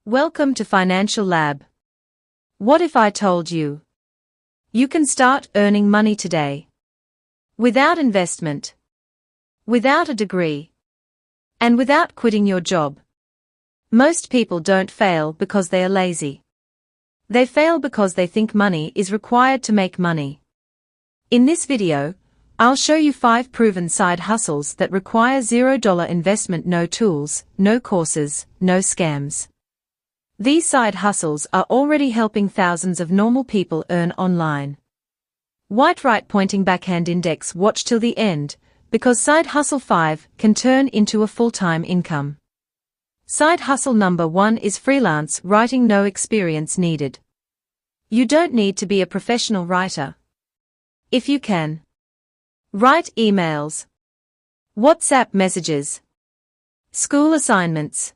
Welcome to Financial Lab. What if I told you you can start earning money today without investment, without a degree, and without quitting your job? Most people don't fail because they are lazy. They fail because they think money is required to make money. In this video, I'll show you 5 proven side hustles that require $0 investment, no tools, no courses, no scams. These side hustles are already helping thousands of normal people earn online. White right pointing backhand index, watch till the end, because side hustle 5 can turn into a full-time income. Side hustle number 1 is freelance writing, no experience needed. You don't need to be a professional writer. If you can write emails, WhatsApp messages, school assignments,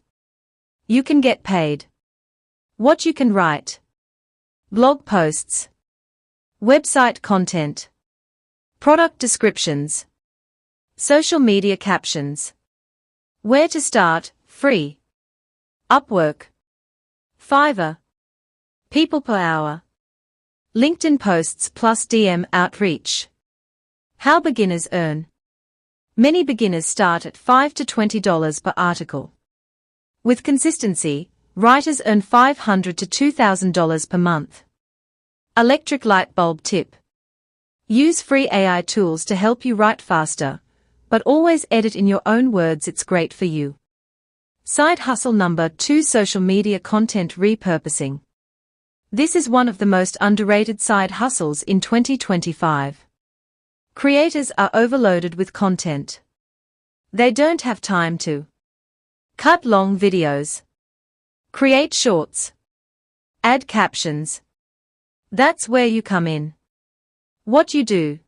you can get paid. What you can write: blog posts, website content, product descriptions, social media captions. Where to start? Free. Upwork, Fiverr, people per hour, LinkedIn posts plus DM outreach. How beginners earn. Many beginners start at $5 to $20 per article. With consistency, writers earn $500 to $2,000 per month. Electric light bulb tip. Use free AI tools to help you write faster, but always edit in your own words. It's great for you. Side hustle number 2, social media content repurposing. This is one of the most underrated side hustles in 2025. Creators are overloaded with content. They don't have time to cut long videos, create shorts, add captions. That's where you come in. What you do: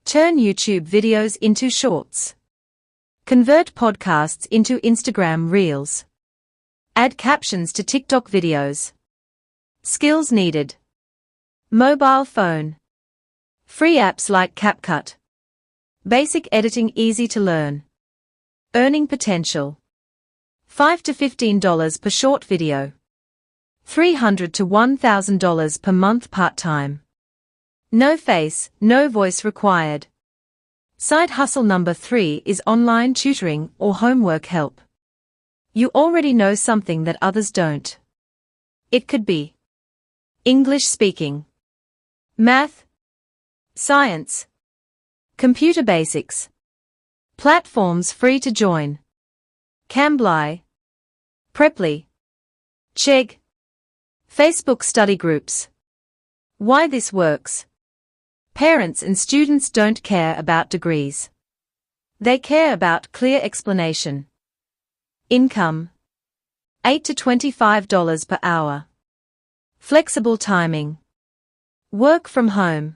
turn YouTube videos into shorts, convert podcasts into Instagram reels, add captions to TikTok videos. Skills needed: mobile phone, free apps like CapCut, basic editing, easy to learn. Earning potential: $5 to $15 per short video, $300 to $1,000 per month part-time. No face, no voice required. Side hustle number 3 is online tutoring or homework help. You already know something that others don't. It could be English speaking, math, science, computer basics. Platforms free to join: Cambly, Preply, Chegg, Facebook study groups. Why this works: parents and students don't care about degrees. They care about clear explanation. Income: $8 to $25 per hour. Flexible timing. Work from home.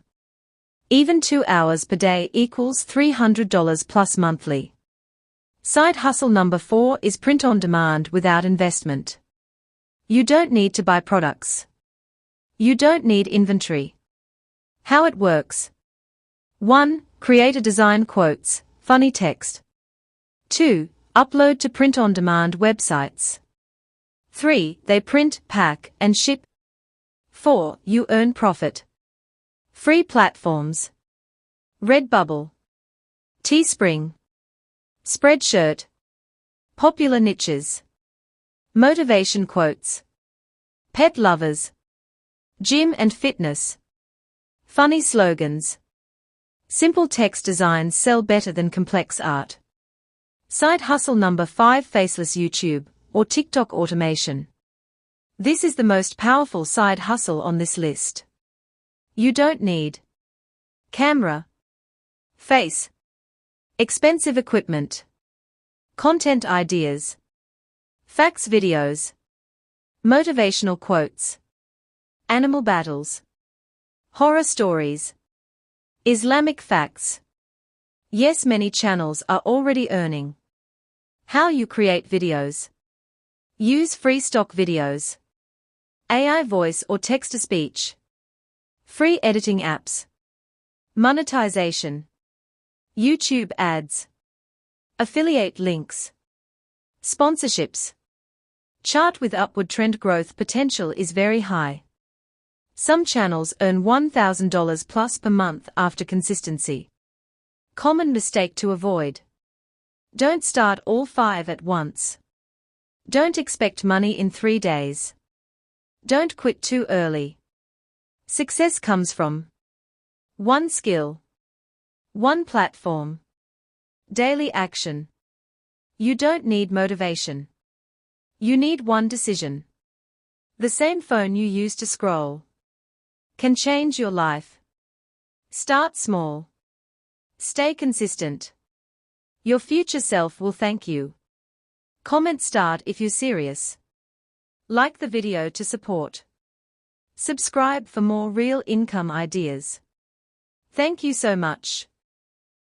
Even 2 hours per day equals $300 plus monthly. Side hustle number 4 is print on demand without investment. You don't need to buy products. You don't need inventory. How it works: 1. Create a design, quotes, funny text. 2. Upload to print on demand websites. 3. They print, pack, and ship. 4. You earn profit. Free platforms: Redbubble, Teespring, Spreadshirt. Popular niches: motivation quotes, pet lovers, gym and fitness. Funny slogans. Simple text designs sell better than complex art. Side hustle number 5, faceless YouTube or TikTok automation. This is the most powerful side hustle on this list. You don't need camera, face, expensive equipment, content ideas, facts videos, motivational quotes, animal battles, horror stories, Islamic facts. Yes, many channels are already earning. How you create videos: use free stock videos, AI voice or text-to-speech, free editing apps. Monetization: YouTube ads, affiliate links, sponsorships, Chart with upward trend growth potential is very high. Some channels earn $1,000 plus per month after consistency. Common mistake to avoid. Don't start all 5 at once. Don't expect money in 3 days. Don't quit too early. Success comes from one skill, one platform, daily action. You don't need motivation. You need one decision. The same phone you use to scroll can change your life. Start small. Stay consistent. Your future self will thank you. Comment start if you're serious. Like the video to support. Subscribe for more real income ideas. Thank you so much.